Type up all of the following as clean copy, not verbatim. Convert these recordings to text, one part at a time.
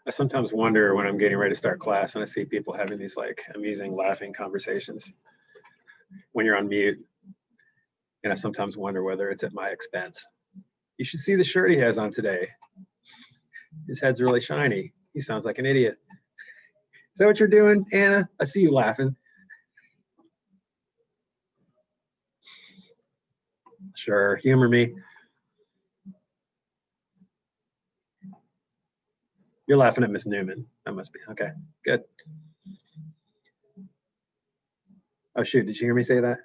I sometimes wonder when I'm getting ready to start class and I see people having these like amusing, laughing conversations when you're on mute. And I sometimes wonder whether it's at my expense. You should see the shirt he has on today. His head's really shiny. He sounds like an idiot. Is that what you're doing, Anna? I see you laughing. Sure, humor me. You're laughing at Miss Newman. That must be, okay, good. Oh shoot, did you hear me say that?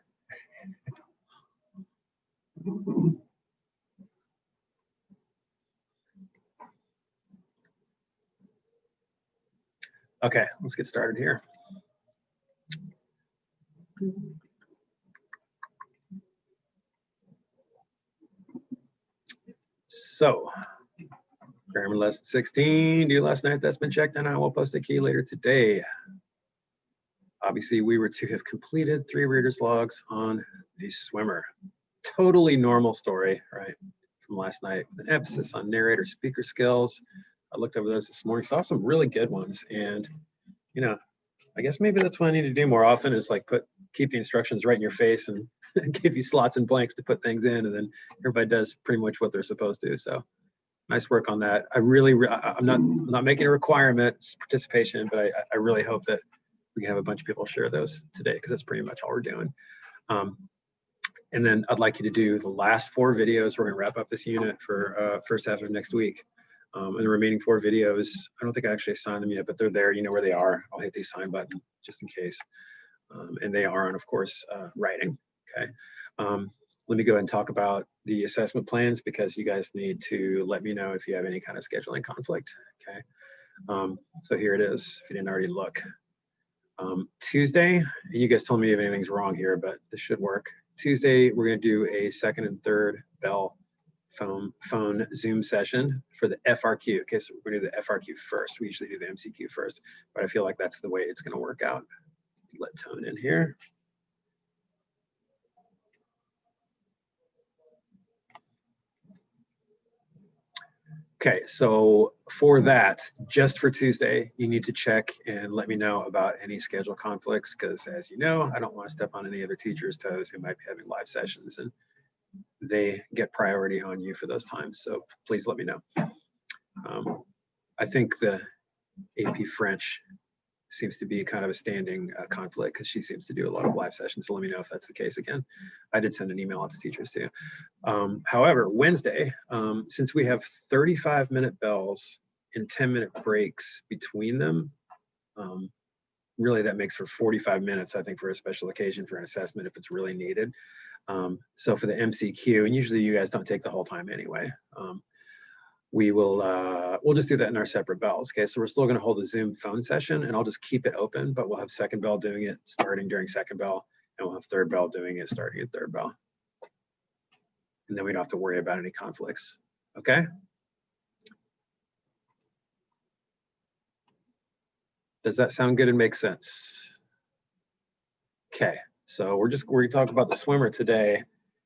Okay, let's get started here. So, grammar lesson 16, due last night, that's been checked, and I will post a key later today. Obviously, we were to have completed 3 readers logs on the swimmer. Totally normal story, right, from last night, with an emphasis on narrator speaker skills. I looked over those this morning, saw some really good ones, and you know, I guess maybe that's what I need to do more often is like keep the instructions right in your face and give you slots and blanks to put things in, and then everybody does pretty much what they're supposed to. So nice work on that. I'm not making a requirement, it's participation, but I really hope that we can have a bunch of people share those today because that's pretty much all we're doing. And then I'd like you to do the last 4 videos. We're going to wrap up this unit for first half of next week. And the remaining 4 videos, I don't think I actually assigned them yet, but they're there. You know where they are. I'll hit the assign button just in case. And they are on, of course, writing. Okay. Let me go ahead and talk about the assessment plans because you guys need to let me know if you have any kind of scheduling conflict. Okay. So here it is, if you didn't already look. Tuesday, you guys told me if anything's wrong here, but this should work. Tuesday, we're going to do a 2nd and 3rd bell phone Zoom session for the FRQ. Okay, so we're going to do the FRQ first. We usually do the MCQ first, but I feel like that's the way it's going to work out. Let Tone in here. Okay, so for that, just for Tuesday, you need to check and let me know about any schedule conflicts because as you know, I don't want to step on any other teachers' toes who might be having live sessions and they get priority on you for those times. So please let me know. I think the AP French seems to be kind of a standing conflict because she seems to do a lot of live sessions. So let me know if that's the case again. I did send an email out to teachers too. However, Wednesday, since we have 35-minute bells and 10-minute breaks between them, really that makes for 45 minutes, I think, for a special occasion for an assessment if it's really needed. So for the MCQ, and usually you guys don't take the whole time anyway, we'll just do that in our separate bells. Okay, so we're still going to hold a Zoom phone session and I'll just keep it open, but we'll have 2nd bell doing it starting during 2nd bell and we'll have 3rd bell doing it starting at 3rd bell. And then we don't have to worry about any conflicts. Okay. Does that sound good and make sense? Okay, so we're going to talk about the swimmer today.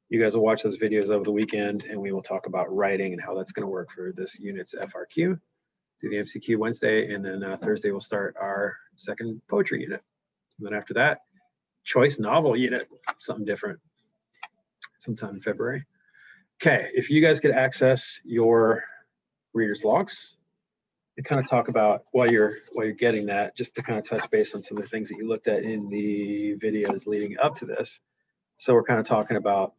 You guys will watch those videos over the weekend and we will talk about writing and how that's going to work for this unit's FRQ. Do the MCQ Wednesday, and then Thursday we'll start our 2nd poetry unit. And then after that, choice novel unit, something different, sometime in February. Okay, if you guys could access your reader's logs and kind of talk about while you're getting that, just to kind of touch base on some of the things that you looked at in the videos leading up to this. So we're kind of talking about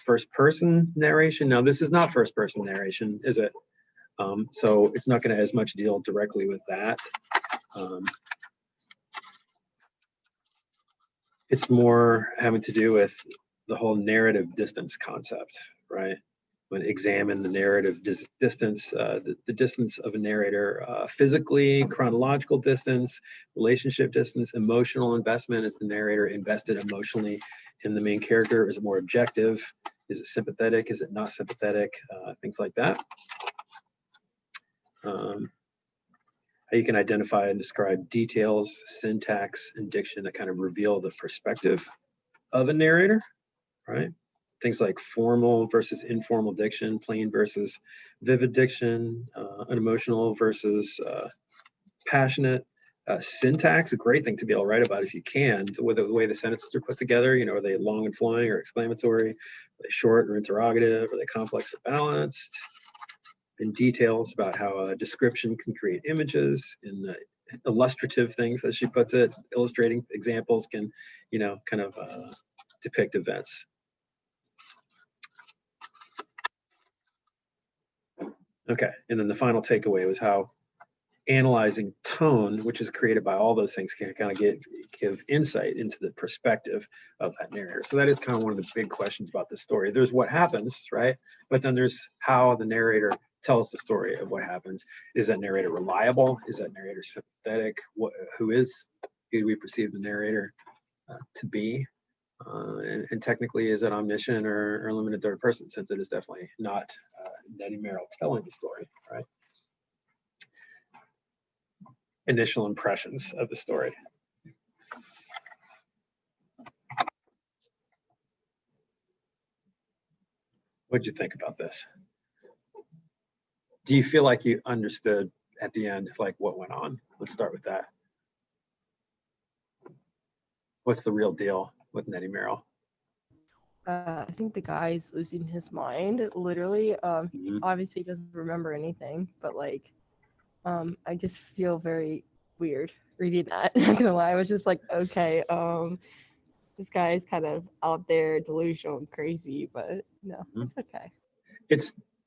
first person narration. Now this is not first person narration, is it? So it's not going to as much deal directly with that. It's more having to do with the whole narrative distance concept, right? When examine the narrative distance, the distance of a narrator, physically, chronological distance, relationship distance, emotional investment. Is the narrator invested emotionally in the main character? Is it more objective? Is it sympathetic? Is it not sympathetic? Things like that. How you can identify and describe details, syntax, and diction that kind of reveal the perspective of a narrator, right? things like formal versus informal diction, plain versus vivid diction, unemotional versus passionate. Syntax, a great thing to be able to write about if you can, with the way the sentences are put together. You know, are they long and flowing or exclamatory? Are they short or interrogative? Are they complex or balanced? And details about how a description can create images, and illustrative things, as she puts it, illustrating examples can, you know, kind of depict events. Okay, and then the final takeaway was how analyzing tone, which is created by all those things, can kind of give insight into the perspective of that narrator. So that is kind of one of the big questions about the story. There's what happens, right? But then there's how the narrator tells the story of what happens. Is that narrator reliable? Is that narrator sympathetic? Who do we perceive the narrator to be? And technically, is it omniscient or limited third person, since it is definitely not Nettie Merrill telling the story, right? Initial impressions of the story. What'd you think about this? Do you feel like you understood at the end, like, what went on? Let's start with that. What's the real deal with Nettie Merrill? I think the guy's losing his mind, literally. He obviously doesn't remember anything, but like, I just feel very weird reading that. Not gonna lie, I was just like, okay, this guy's kind of out there, delusional and crazy, but no, it's okay.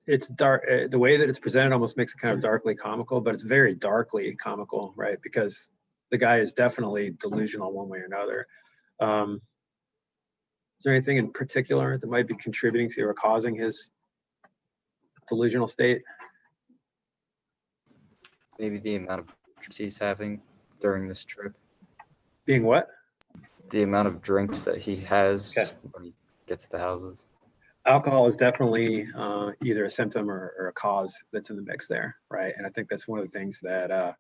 It's dark. The way that it's presented almost makes it kind of darkly comical, but it's very darkly comical, right? Because the guy is definitely delusional one way or another. Is there anything in particular that might be contributing to or causing his delusional state? Maybe the amount of drinks he's having during this trip. Being what? The amount of drinks that he has when he gets to the houses. Alcohol is definitely either a symptom or a cause that's in the mix there, right? And I think that's one of the things that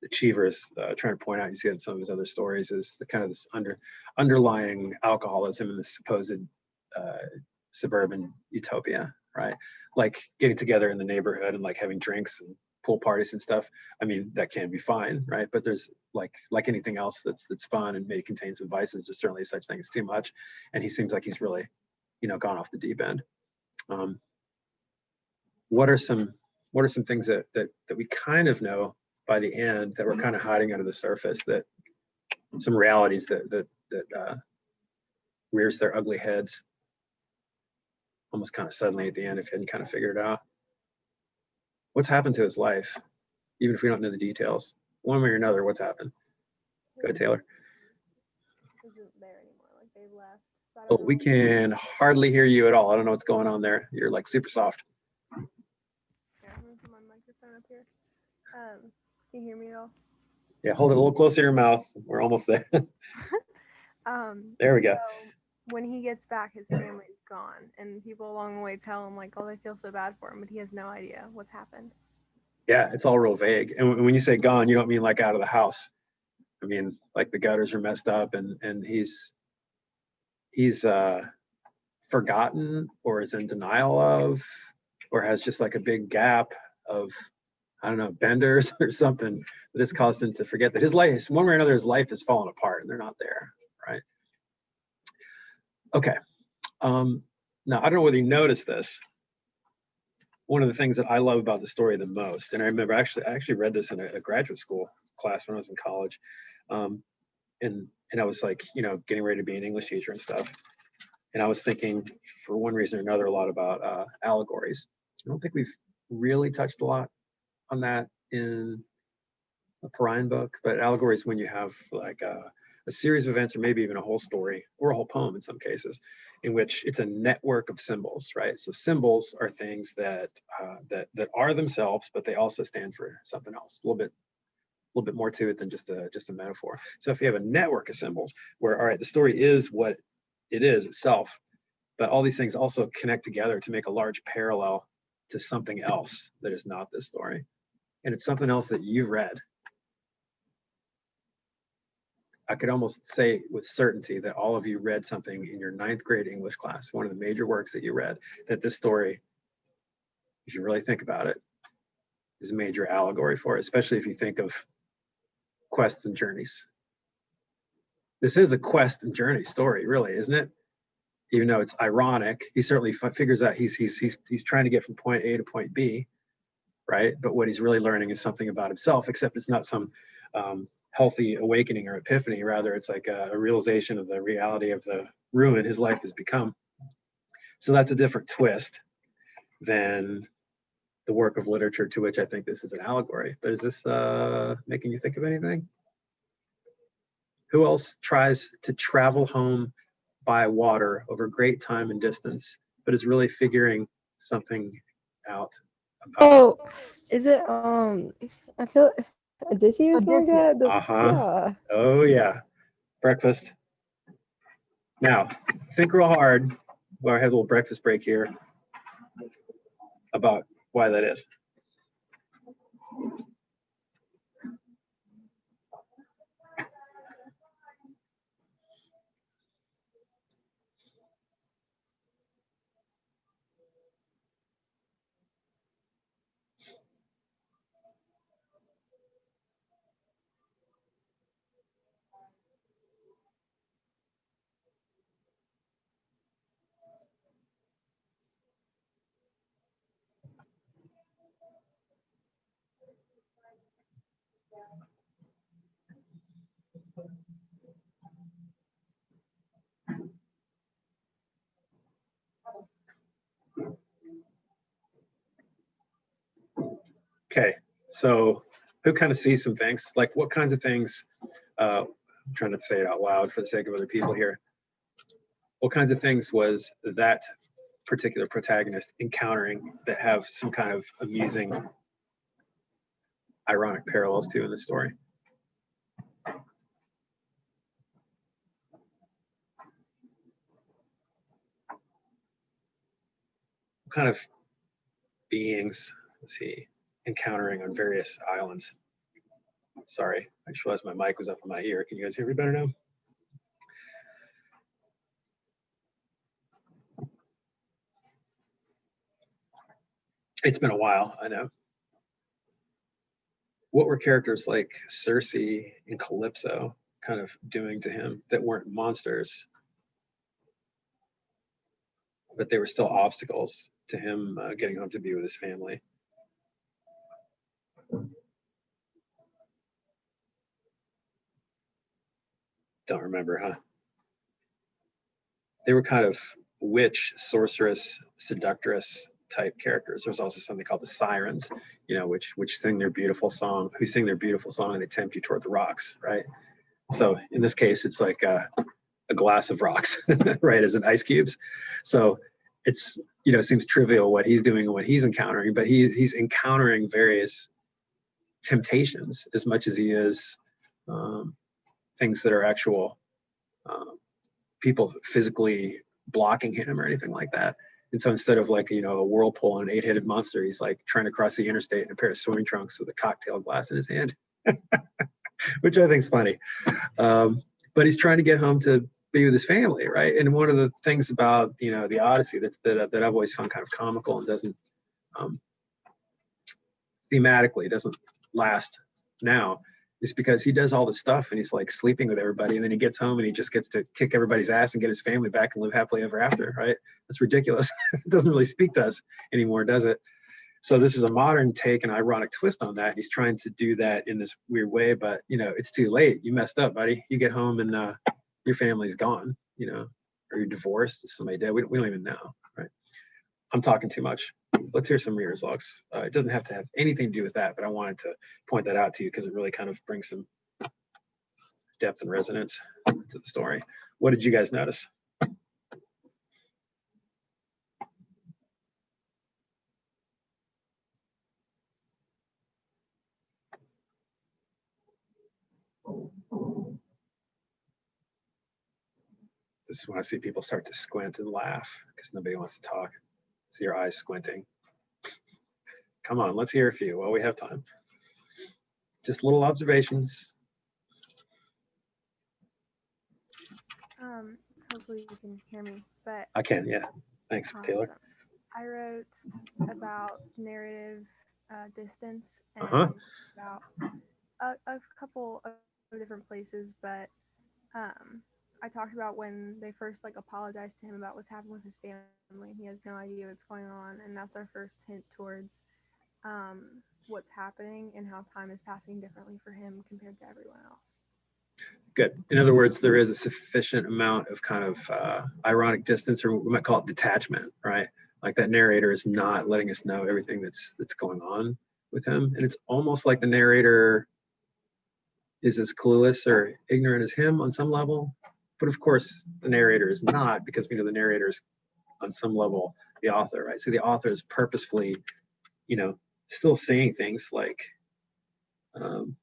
the Cheever is trying to point out. You see that in some of his other stories, is the kind of this underlying alcoholism in this supposed suburban utopia, right? Like getting together in the neighborhood and like having drinks and pool parties and stuff. I mean, that can be fine, right? But there's like anything else that's fun and may contain some vices. There's certainly such things too much, and he seems like he's really, you know, gone off the deep end. What are some things that we kind of know by the end that we're kind of hiding under the surface, that some realities that rears their ugly heads almost kind of suddenly at the end if you hadn't kind of figured it out? What's happened to his life, even if we don't know the details? One way or another, what's happened? Go ahead, Taylor. Isn't there anymore, like they left. Oh, we can hardly hear you at all. I don't know what's going on there. You're like super soft. Here, I'm gonna put my microphone up here. Can you hear me at all? Yeah, hold it a little closer to your mouth. We're almost there. There we go. So when he gets back, his family's gone, and people along the way tell him like, "Oh, they feel so bad for him," but he has no idea what's happened. Yeah, it's all real vague. And when you say gone, you don't mean like out of the house. I mean, like the gutters are messed up, and he's forgotten, or is in denial of, or has just like a big gap of, I don't know, benders or something that has caused him to forget that his life, one way or another, his life has fallen apart and they're not there, right? Okay. Now, I don't know whether you noticed this. One of the things that I love about the story the most, and I remember I actually read this in a graduate school class when I was in college, and I was like, you know, getting ready to be an English teacher and stuff. And I was thinking, for one reason or another, a lot about allegories. I don't think we've really touched a lot on that in a Perrine book, but allegories when you have like a series of events, or maybe even a whole story or a whole poem in some cases, in which it's a network of symbols, right? So symbols are things that are themselves, but they also stand for something else. A little bit more to it than just a metaphor. So if you have a network of symbols where, all right, the story is what it is itself, but all these things also connect together to make a large parallel to something else that is not this story. And it's something else that you've read. I could almost say with certainty that all of you read something in your 9th grade English class, one of the major works that you read, that this story, if you really think about it, is a major allegory for it, especially if you think of quests and journeys. This is a quest and journey story, really, isn't it? Even though it's ironic, he certainly figures out he's trying to get from point A to point B, right? But what he's really learning is something about himself, except it's not some healthy awakening or epiphany. Rather, it's like a realization of the reality of the ruin his life has become. So that's a different twist than the work of literature to which I think this is an allegory. But is this making you think of anything? Who else tries to travel home by water over great time and distance, but is really figuring something out about? Oh, is it I feel Odysseus like that? Yeah. Oh yeah. Breakfast. Now, think real hard while I have a little breakfast break here about why that is. Okay, so who kind of sees some things? Like what kinds of things, I'm trying to say it out loud for the sake of other people here. What kinds of things was that particular protagonist encountering that have some kind of amusing, ironic parallels to in the story? What kind of beings was he encountering on various islands? Sorry, I just realized my mic was up in my ear. Can you guys hear me better now? It's been a while, I know. What were characters like Circe and Calypso kind of doing to him that weren't monsters, but they were still obstacles to him getting home to be with his family? Don't remember, huh? They were kind of witch, sorceress, seductress type characters. There's also something called the sirens, you know, which sing their beautiful song, who sing their beautiful song and they tempt you toward the rocks, right? So in this case, it's like a glass of rocks, right, as in ice cubes. So it's, you know, seems trivial what he's doing and what he's encountering, but he's encountering various temptations as much as he is things that are actual people physically blocking him or anything like that. And so instead of like, you know, a whirlpool and an 8-headed monster, he's like trying to cross the interstate in a pair of swimming trunks with a cocktail glass in his hand, which I think is funny. But he's trying to get home to be with his family, right? And one of the things about, you know, the Odyssey that I've always found kind of comical and doesn't thematically doesn't last now is because he does all this stuff and he's like sleeping with everybody, and then he gets home and he just gets to kick everybody's ass and get his family back and live happily ever after, right? That's ridiculous. It doesn't really speak to us anymore, does it? So this is a modern take, an ironic twist on that. He's trying to do that in this weird way, but you know, it's too late. You messed up, buddy. You get home and your family's gone, you know, or you're divorced, somebody dead. We don't even know, right? I'm talking too much. Let's hear some readers' logs. It doesn't have to have anything to do with that, but I wanted to point that out to you because it really kind of brings some depth and resonance to the story. What did you guys notice? This is when I see people start to squint and laugh because nobody wants to talk. See your eyes squinting. Come on, let's hear a few while we have time. Just little observations. hopefully you can hear me. But I can, yeah. Thanks, Taylor. awesome. I wrote about narrative distance and Uh-huh. about a couple of different places, but I talked about when they first like apologized to him about what's happened with his family. He has no idea what's going on, and that's our first hint towards what's happening and how time is passing differently for him compared to everyone else. Good. In other words, there is a sufficient amount of kind of ironic distance, or we might call it detachment, right? Like that narrator is not letting us know everything that's going on with him, and it's almost like the narrator is as clueless or ignorant as him on some level. But of course, the narrator is not, because we know the narrator is on some level the author, right? So the author is purposefully, still saying things like, trying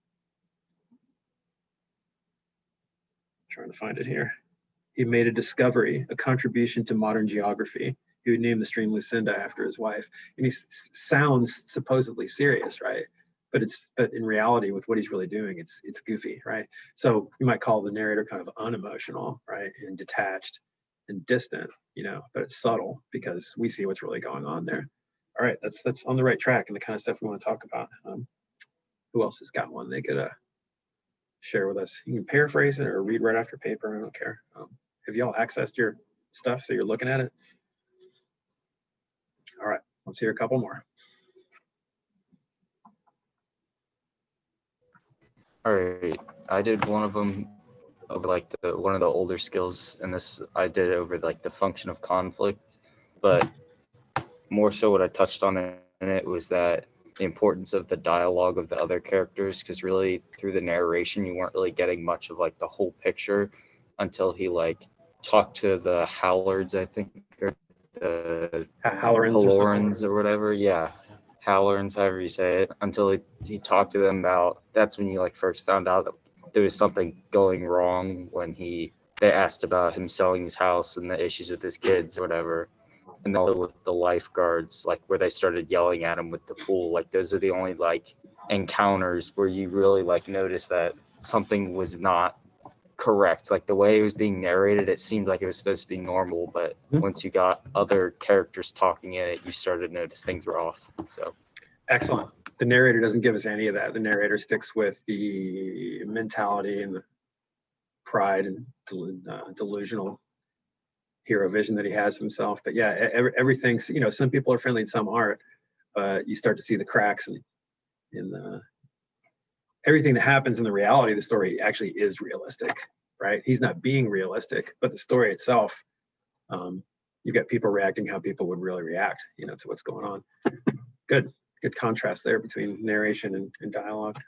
to find it here. He made a discovery, a contribution to modern geography. He would name the stream Lucinda after his wife. And he sounds supposedly serious, right? But in reality, with what he's really doing, it's goofy, right? So you might call the narrator kind of unemotional, right? And detached and distant, but it's subtle because we see what's really going on there. All right, that's on the right track and the kind of stuff we want to talk about. Who else has got one they could share with us? You can paraphrase it or read right off your paper. I don't care. Have y'all accessed your stuff so you're looking at it? All right, let's hear a couple more. All right, I did one of them over like one of the older skills, and this I did over like the function of conflict, but more so what I touched on in it was that the importance of the dialogue of the other characters, because really through the narration you weren't really getting much of like the whole picture until he like talked to the Howlards, I think, or the Halorans or whatever. Yeah, Howlards, however you say it, until he talked to them about, that's when you like first found out that there was something going wrong when they asked about him selling his house and the issues with his kids or whatever. And then with the lifeguards, like where they started yelling at him with the pool, like those are the only like encounters where you really like notice that something was not correct. Like the way it was being narrated, it seemed like it was supposed to be normal, but once you got other characters talking in it, you started to notice things were off. So excellent. The narrator doesn't give us any of that. The narrator sticks with the mentality and the pride and delusional hero vision that he has of himself. But yeah, everything, some people are friendly and some aren't, but you start to see the cracks in everything that happens in the reality of the story actually is realistic, right? He's not being realistic, but the story itself, you've got people reacting how people would really react, to what's going on. Good contrast there between narration and dialogue.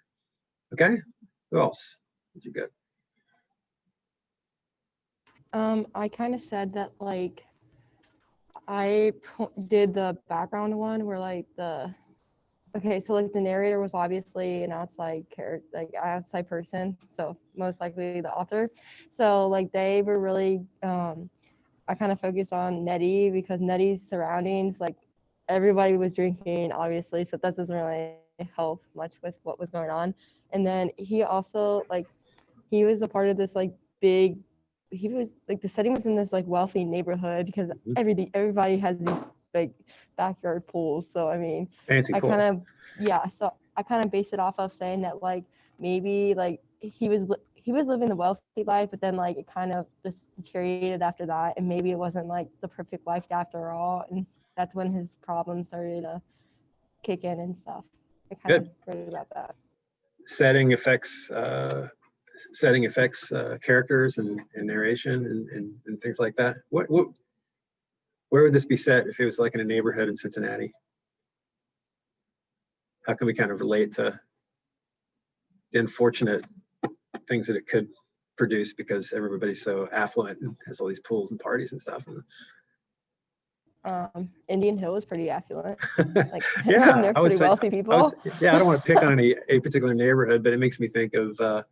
Okay, who else did you get? I kind of said that like I did the background one where like okay, so like the narrator was obviously an outside character, like outside person, so most likely the author. So like they were really I kind of focused on Nettie because Nettie's surroundings, like everybody was drinking, obviously, so that doesn't really help much with what was going on. And then he also like he was a part of this like big. He was like the setting was in this like wealthy neighborhood because everybody has these like backyard pools. So I mean, Fancy pools. So I kind of based it off of saying that like maybe like he was living the wealthy life, but then like it kind of just deteriorated after that, and maybe it wasn't like the perfect life after all, and that's when his problems started to kick in and stuff. I kind of wrote about that. Setting affects characters and narration and things like that. Where would this be set if it was like in a neighborhood in Cincinnati? How can we kind of relate to the unfortunate things that it could produce because everybody's so affluent and has all these pools and parties and stuff? Indian Hill is pretty affluent. Like, yeah, they're pretty wealthy people. I don't want to pick on a particular neighborhood, but it makes me think of that,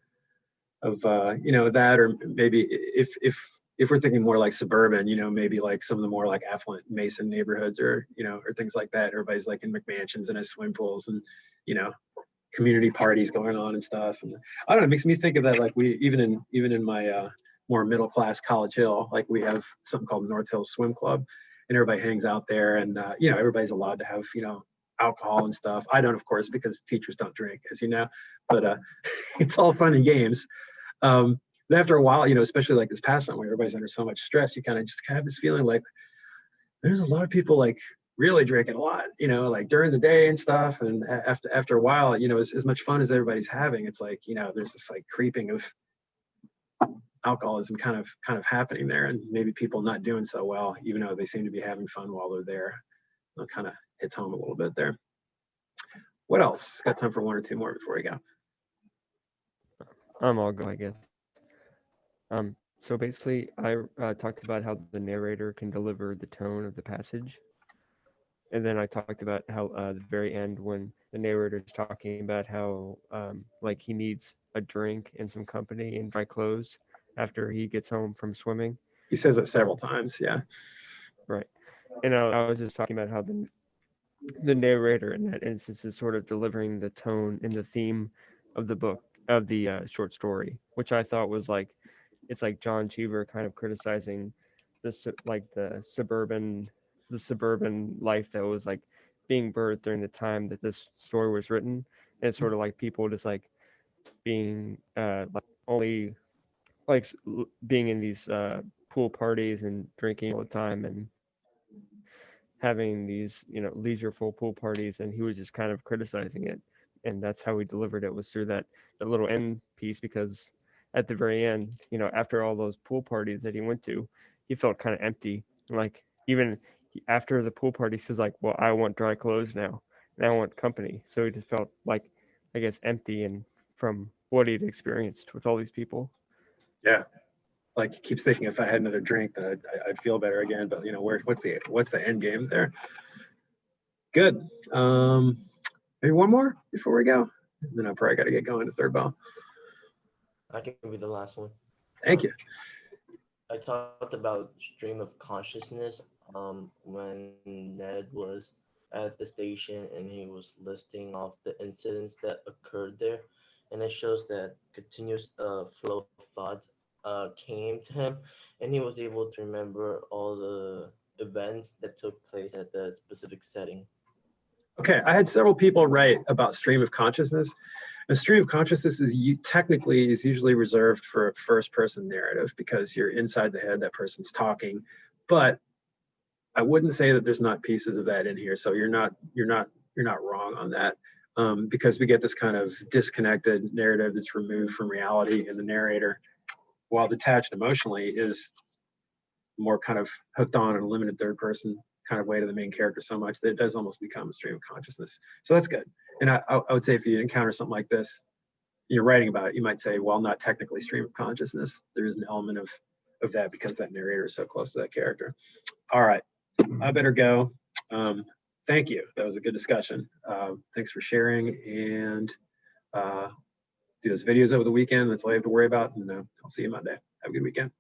or maybe if we're thinking more like suburban, maybe like some of the more like affluent Mason neighborhoods, or or things like that. Everybody's like in McMansions and has swim pools and community parties going on and stuff. And I don't know, it makes me think of that, like we even in my more middle class College Hill. Like we have something called North Hill Swim Club, and everybody hangs out there, and you know, everybody's allowed to have, you know, alcohol and stuff. I don't, of course, because teachers don't drink, as you know, but it's all fun and games. After a while, you know, especially like this past summer, where everybody's under so much stress, you kind of just have this feeling like there's a lot of people like really drinking a lot, you know, like during the day and stuff. And after a while, you know, as much fun as everybody's having, it's like, you know, there's this like creeping of alcoholism kind of happening there, and maybe people not doing so well, even though they seem to be having fun while they're there. It kind of hits home a little bit there. What else? Got time for one or two more before we go. I'll go, I guess. So basically, I talked about how the narrator can deliver the tone of the passage. And then I talked about how the very end, when the narrator is talking about how like he needs a drink and some company and dry clothes after he gets home from swimming. He says it several times, yeah. Right. And I was just talking about how the narrator in that instance is sort of delivering the tone and the theme of the book, of the short story, which I thought was like, it's like John Cheever kind of criticizing this, like the suburban life that was like being birthed during the time that this story was written. And it's sort of like people just like being like only like being in these pool parties and drinking all the time and having these, you know, leisureful pool parties, and he was just kind of criticizing it. And that's how he delivered it, was through that little end piece, because at the very end, you know, after all those pool parties that he went to, he felt kind of empty. Like even after the pool party, he says like, well, I want dry clothes now and I want company. So he just felt like, I guess, empty, and from what he'd experienced with all these people. Yeah, like he keeps thinking if I had another drink, then I'd feel better again. But you know, what's the end game there? Good. Maybe one more before we go. And then I probably got to get going to third ball. I can be the last one. Thank you. I talked about stream of consciousness when Ned was at the station and he was listing off the incidents that occurred there, and it shows that continuous flow of thoughts came to him, and he was able to remember all the events that took place at the specific setting. Okay, I had several people write about stream of consciousness. A stream of consciousness is technically usually reserved for a first-person narrative because you're inside the head, that person's talking. But I wouldn't say that there's not pieces of that in here. So you're not wrong on that, because we get this kind of disconnected narrative that's removed from reality, and the narrator, while detached emotionally, is more kind of hooked on a limited third person kind of way to the main character so much that it does almost become a stream of consciousness. So that's good. And I would say if you encounter something like this, you're writing about it, you might say, well, not technically stream of consciousness. There is an element of that because that narrator is so close to that character. All right, I better go. Thank you. That was a good discussion. Thanks for sharing, and do those videos over the weekend. That's all you have to worry about. And I'll see you Monday. Have a good weekend.